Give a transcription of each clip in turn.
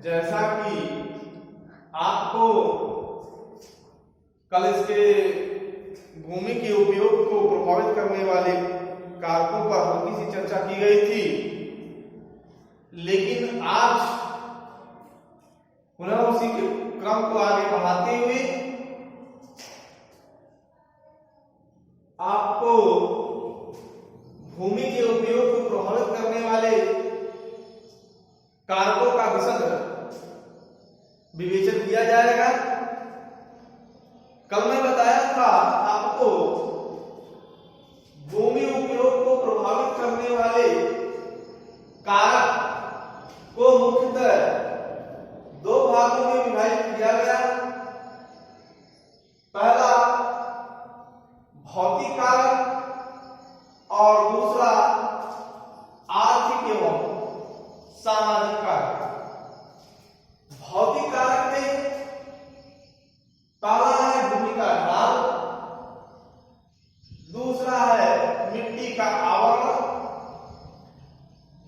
जैसा कि आपको कल इसके भूमि के उपयोग को प्रभावित करने वाले कारकों पर हल्की सी चर्चा की गई थी, लेकिन आज पुनः उसी के क्रम को आगे बढ़ाते हुए आपको भूमि के उपयोग को प्रभावित करने वाले कारकों का विशद विवेचन किया जाएगा। कल मैं बताया था आपको भूमि उपयोग को प्रभावित करने वाले कारक को मुख्यतः दो भागों में विभाजित किया गया। पहला भौतिक कारक और दूसरा आर्थिक एवं सामाजिक कारक। भौतिक कारक में पहला है भूमि का ढाल, दूसरा है मिट्टी का आवरण,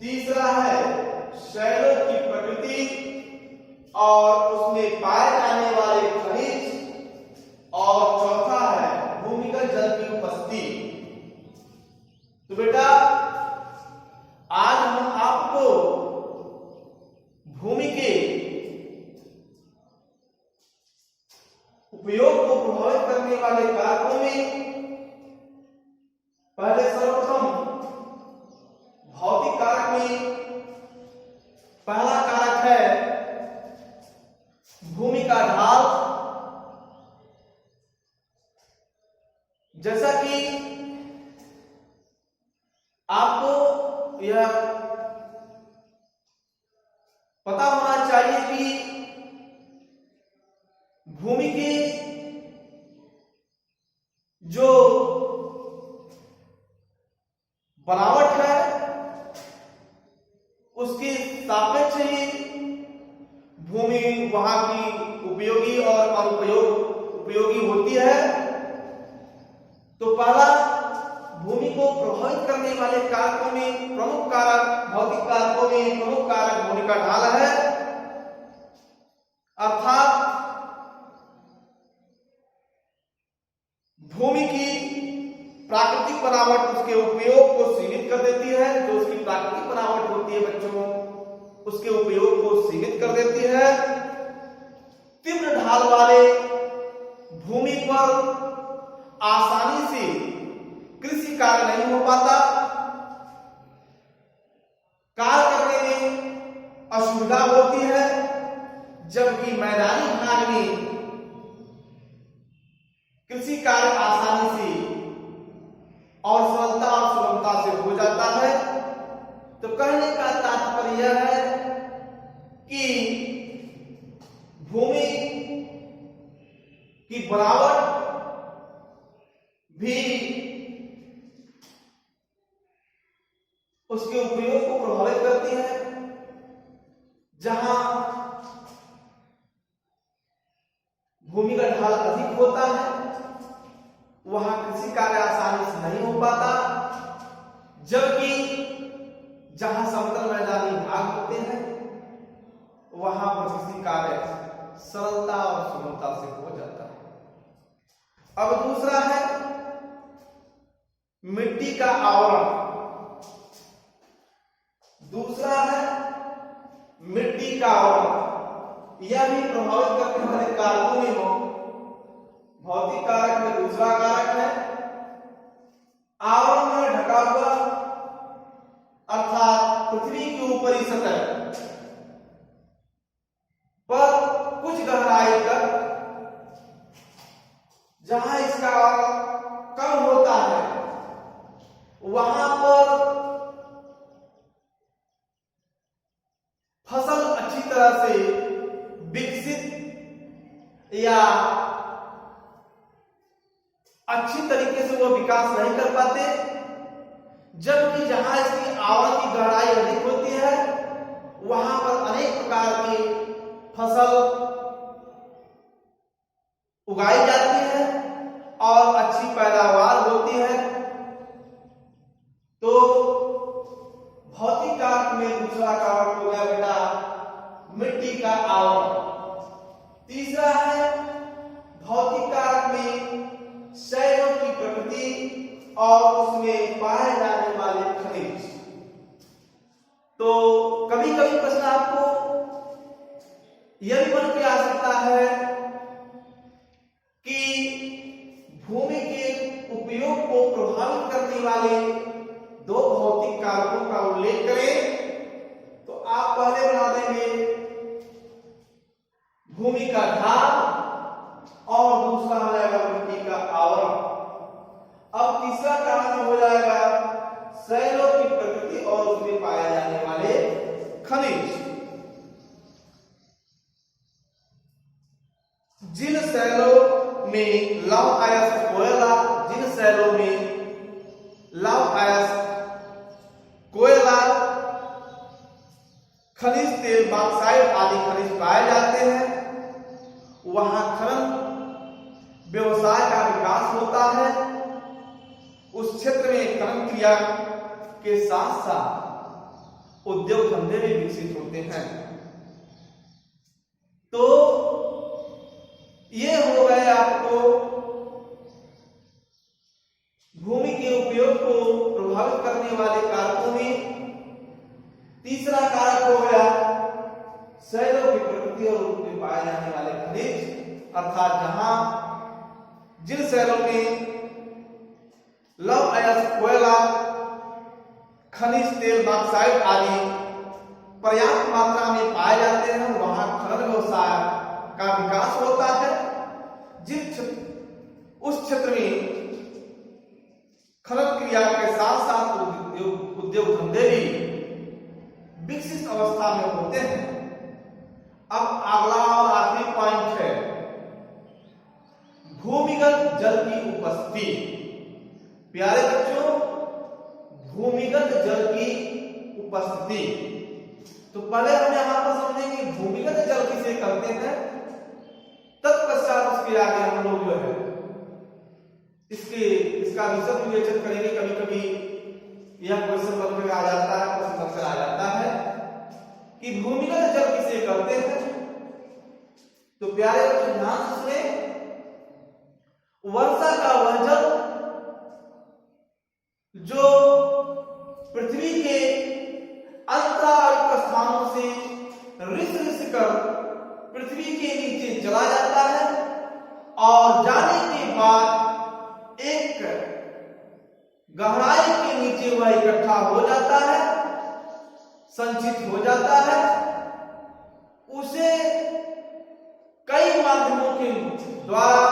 तीसरा है शैलों की प्रकृति और उसमें पाए जाने वाले खनिज, और चौथा है भूमिगत जल की उपस्थिति। तो बेटा आज हम आपको भूमि के उपयोग को प्रभावित करने वाले कारकों में पहले सर्वप्रथम भौतिक कारक में पहला कारक है भूमि का ढाल। जैसा कि आपको यह पता होना चाहिए कि भूमि की जो बनावट है उसके सापेक्ष ही भूमि वहां की उपयोगी और अनुपयोगी होती है। तो पहला भूमि को प्रभावित करने वाले कारकों में प्रमुख कारक, भौतिक कारकों में प्रमुख कारक भूमि का ढाल है, अर्थात भूमि की प्राकृतिक बनावट उसके उपयोग को सीमित कर देती है। जो उसकी प्राकृतिक बनावट होती है बच्चों, उसके उपयोग को सीमित कर देती है। तीव्र ढाल वाले भूमि पर आसानी से कृषि कार्य नहीं हो पाता, कार्य करने में असुविधा होती है, जबकि मैदानी भाग में कृषि कार्य आसानी से और सरलता और सुगमता से हो जाता है। तो कहने का तात्पर्य यह है कि भूमि की बनावट भी उसके उपयोग को प्रभावित करती है। जहां भूमि का ढाल अधिक होता है वहां कृषि कार्य आसानी से नहीं हो पाता, जबकि जहां समतल मैदानी भाग होते हैं वहां पर कृषि कार्य सरलता और सुगमता से हो जाता है। अब दूसरा है मिट्टी का आवरण। दूसरा है मिट्टी का आवरण। यह भी प्रभावित करने वाले कारकों में हो। भौतिक कारक में दूसरा कारक है आवरण में ढका हुआ, अर्थात पृथ्वी की ऊपरी सतह पर कुछ गहराई तक जहां इसका कम होता है वहां पर फसल अच्छी तरह से विकसित या अच्छी तरीके से वो विकास नहीं कर पाते, जबकि जहां इसकी आवरण की गहराई अधिक होती है वहां पर अनेक प्रकार की फसल उगाई जाती है और अच्छी पैदावार होती है। तो भौतिक कारक में दूसरा कारक हो गया बेटा मिट्टी का आवरण। तीसरा है भौतिक कारक में शैलों की प्रकृति और उसमें पाए जाने वाले खनिज। तो कभी कभी प्रश्न आपको यह भी बन के आ सकता है कि भूमि के उपयोग को प्रभावित करने वाले दो भौतिक कारकों का उल्लेख करें। तो आप पहले बना देंगे भूमि का ढाल और दूसरा हो जाएगा मिट्टी का आवरण। अब तीसरा कारण हो जाएगा शैलों की प्रकृति और उसमें पाए जाने वाले खनिज। जिन शैलों में लौह अयस्क कोयला, जिन शैलों में लौह अयस्क कोयला, खनिज तेल, बॉक्साइट आदि खनिज पाए जाते हैं, वहां खनन व्यवसाय का विकास होता है। उस क्षेत्र में खनन क्रिया के साथ साथ उद्योग धंधे भी विकसित होते हैं। तो ये हो गए आपको भूमि के उपयोग को प्रभावित करने वाले कारकों में। तीसरा कारक हो गया शैलों की प्रकृति और उनमें पाए जाने वाले खनिज, अर्थात जहां जिन शैलों में लौह अयस्क कोयला, खनिज तेल, बॉक्साइट आदि पर्याप्त मात्रा में पाए जाते हैं, वहां खनन व्यवसाय का विकास होता है। उस क्षेत्र में खनन क्रिया के साथ साथ उद्योग धंधे भी विकसित अवस्था में होते हैं। अब अगला और आखिरी पॉइंट है भूमिगत जल की उपस्थिति। प्यारे बच्चों, भूमिगत जल की उपस्थिति। तो पहले हम यहां पर समझेंगे भूमिगत जल किसे कहते हैं, तत्पश्चात उसके आगे हम लोग जो है इसका विशद विवेचन करेंगे। कभी कभी यह क्वेश्चन बन में आ जाता है, प्रश्न अक्सर आ जाता है कि भूमिगत जल किसे कहते हैं। तो प्यारे बच्चों ध्यान से सुने, वर्षा का वह जल जो पृथ्वी के अंतराल स्थानों से रिस कर पृथ्वी के नीचे चला जाता है और जाने के बाद एक गहराई के नीचे वह इकट्ठा हो जाता है, संचित हो जाता है। उसे कई माध्यमों के द्वारा,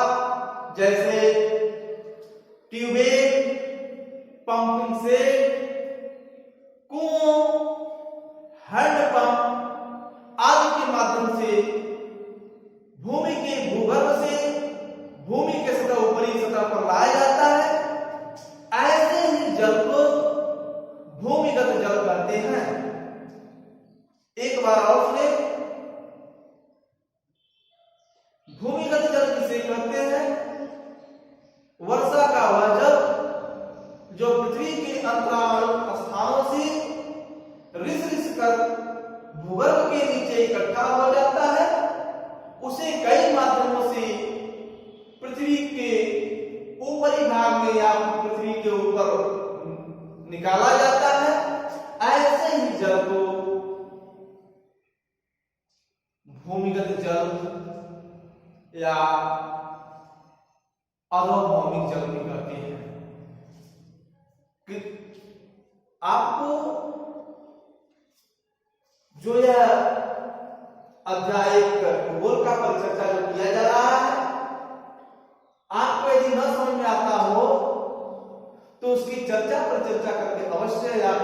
जैसे ट्यूबवेल, पंपिंग सेट, कुओं, हैंडपंप आदि के माध्यम से भूमि के भूगर्भ से भूमि के सतह ऊपरी सतह पर लाया जाता है। ऐसे ही जल को भूमिगत जल कहते हैं। एक बार और सुने, भूमिगत जल किसे कहते हैं, वर्षा का वह जल जो पृथ्वी के अंतराल स्थानों से रिस कर भूगर्भ के नीचे इकट्ठा हो जाता है। उसे कई माध्यमों से पृथ्वी के ऊपरी भाग में या पृथ्वी के ऊपर निकाला जाता है। ऐसे ही जल को भूमिगत जल या अधोभौमिक जल भी कहते हैं। आपको जो यह अध्याय भूगोल का परिचर्चा जो किया जा रहा है, आपको यदि न समझ में आता हो तो उसकी चर्चा पर चर्चा करके अवश्य आप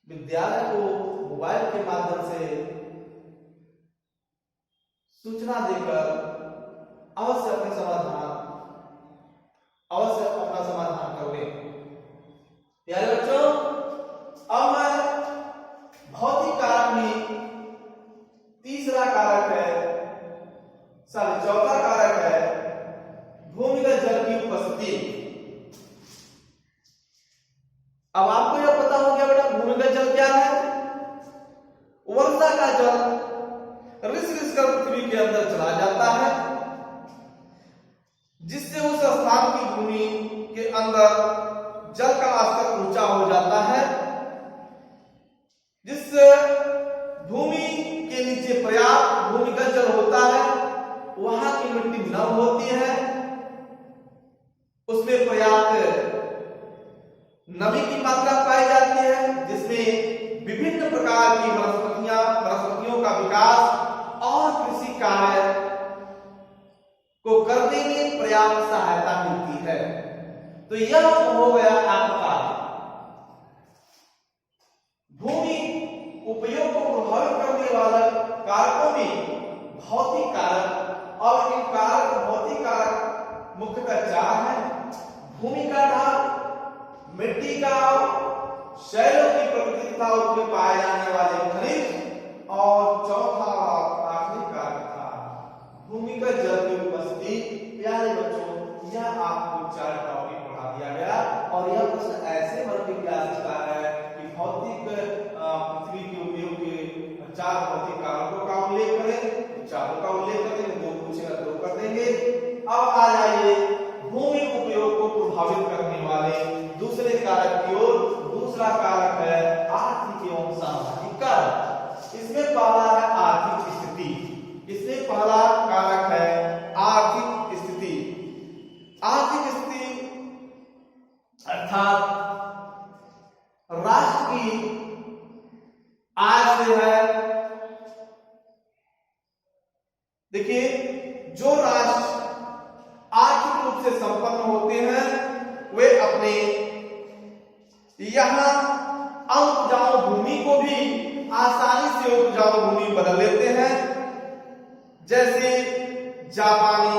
विद्यालय को मोबाइल के माध्यम से सूचना देकर अवश्य अपना समाधान कर लें। प्यारे बच्चों, अब मैं भौतिक कारक में तीसरा कारक है, चौथा कारक है भूमिगत जल की उपस्थिति। अब आपको यह पता हो गया बेटा भूमिगत जल क्या है। वर्षा का जल रिस रिस कर पृथ्वी के अंदर चला जाता है, जिससे उस स्थान की भूमि के अंदर जल का स्तर ऊंचा हो जाता है, जिससे भूमि के नीचे पर्याप्त भूमिगत जल होता है, वहां की मिट्टी नम होती है, उसमें पर्याप्त नमी की मात्रा पाई जाती है, जिसमें विभिन्न प्रकार की वनस्पतियों का विकास और कृषि कार्य को करने में पर्याप्त सहायता मिलती है। तो यह हो गया आपका भूमि उपयोग को प्रभावित करने वाले कारकों में भौतिक कारक, और इन कारक भौतिक कारक मुख्यतः चार हैं: भूमि का ढाल, मिट्टी का, शैलों की प्रकृति तथा उसमें पाए जाने वाले खनिज, और चौथा आखिरी कारक था भूमिगत जल की उपस्थिति। प्यारे बच्चों, यह आपको 4 टॉपिक पढ़ा दिया गया, और यह प्रश्न ऐसे वर्ग की क्लास का है कि भौतिक पृथ्वी के उपयोग के 4 भौतिक कारकों का उल्लेख करें, चारों का उल्लेख करें, 2 पूछेगा 2 कर देंगे। अब आ जाइए भूमि उपयोग को प्रभावित करने वाले दूसरे कारक की ओर। दूसरा कारक है आर्थिक एवं सामाजिक कारक। इसमें पहला है आर्थिक स्थिति। इसमें पहला कारक है आर्थिक स्थिति। आर्थिक स्थिति अर्थात राष्ट्र की आय से है। देखिए, जो राष्ट्र आर्थिक रूप से संपन्न होते हैं वे अपने यहां अनउपजाऊ भूमि को भी आसानी से उपजाऊ भूमि बदल लेते हैं। जैसे जापानी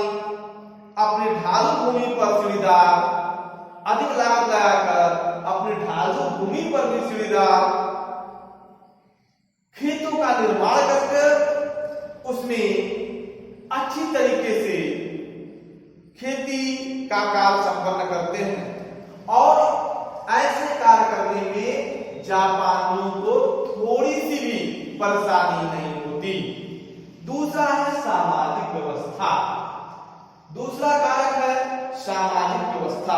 अपनी ढालू भूमि पर सीढ़ीदार, अधिक लागत लगाकर अपनी ढालू भूमि पर भी सीढ़ीदार खेतों का निर्माण करके उसमें अच्छी तरीके से खेती का कार्य संपन्न करते हैं, और ऐसे कार्य करने में जापानियों को थोड़ी सी भी परेशानी नहीं होती। दूसरा है सामाजिक व्यवस्था। दूसरा कारक है सामाजिक व्यवस्था।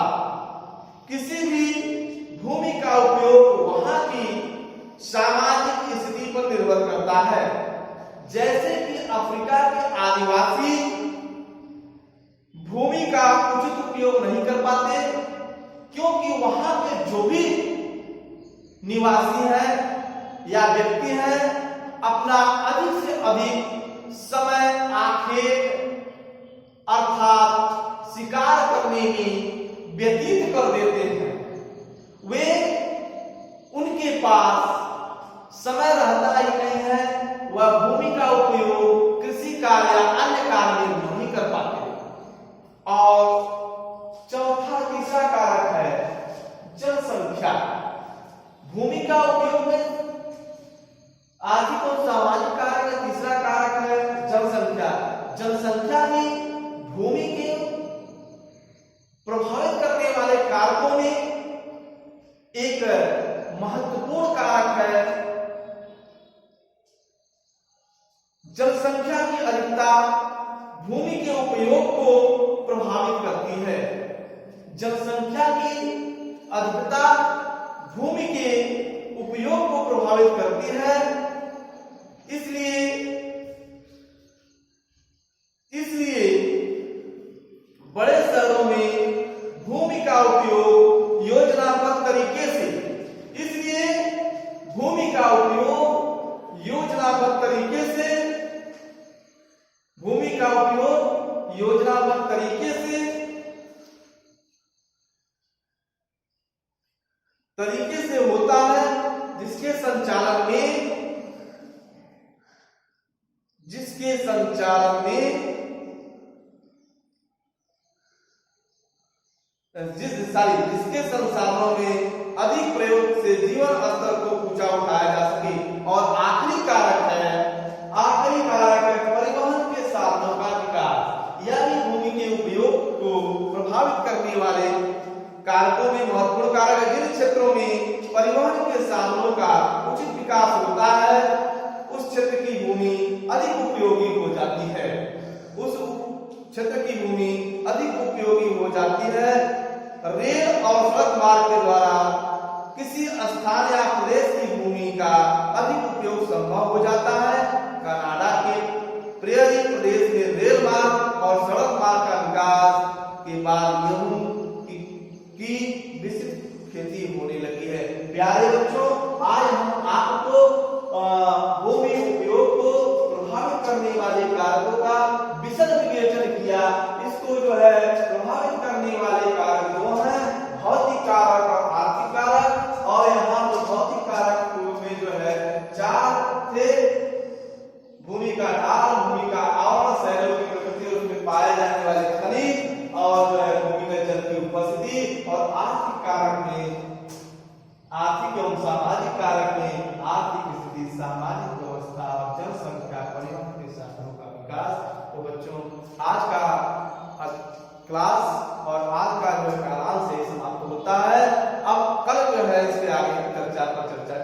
किसी भी भूमि का उपयोग वहां की सामाजिक स्थिति पर निर्भर करता है। जैसे कि अफ्रीका के आदिवासी भूमि का उचित उपयोग नहीं कर पाते, क्योंकि वहां के जो भी निवासी हैं या व्यक्ति हैं अपना अधिक से अधिक समय आखेट अर्थात शिकार करने में व्यतीत कर देते हैं। वे उनके पास समय रहता ही नहीं है, वह भूमि का उपयोग कृषि कार्य या अन्य कार्य में नहीं कर पाते। और चौथा तीसरा कारक है जनसंख्या। भूमि का उपयोग में आर्थिक और सामाजिक कारक है। तीसरा कारक है जनसंख्या। जनसंख्या भी भूमि के प्रभावित करने वाले कारकों में एक महत्वपूर्ण कारक है। जनसंख्या की अधिकता भूमि के उपयोग को प्रभावित करती है। जनसंख्या की अधिकता भूमि के उपयोग को प्रभावित करती है। इसलिए बड़े शहरों में भूमि का उपयोग योजनाबद्ध तरीके से होता है, जिसके संचालन में जिसके संसाधनों में अधिक प्रयोग से जीवन स्तर को ऊंचा उठाया जा सके। और आखिरी कारक है परिवहन के साधनों का विकास। यह भी भूमि के उपयोग को प्रभावित करने वाले कारकों में महत्वपूर्ण कारक है। जिन क्षेत्रों में परिवहन के साधनों का उचित विकास होता है उपयोगी हो जाती है, उस क्षेत्र की भूमि अधिक उपयोगी हो जाती है। रेल और सड़क मार्ग के द्वारा किसी स्थान या प्रदेश की भूमि का अधिक उपयोग संभव हो जाता है। कनाडा के प्रेयरी प्रदेश में रेल मार्ग और सड़क मार्ग का विकास के बाद गेहूं की विस्तृत खेती होने लगी है। प्यारे बच्चों, आज हम आपको भूमि उपयोग को प्रभावित करने वाले कारकों का विशद विवेचन किया। इसको जो है प्रभावित करने वाले कारक जो हैं भौतिक कारक और आर्थिक कारक, और यहाँ तो भौतिक कारक में जो है 4 थे। भूमि का ढाल, भूमि का आवरण, शहरों की प्रकृति, उसमें पाए जाने वाले खनिज, और जो है भूमि में जल की उपस्थिति, और आर्थिक कारक में आर्थिक एवं सामाजिक कारक में आर्थिक स्थिति, सामाजिक व्यवस्था और जनसंख्या परिवहन के साधनों का विकास। तो बच्चों, आज का क्लास और आज का जो कालांश से समाप्त होता है। अब कल जो है इसके आगे चर्चा पर चर्चा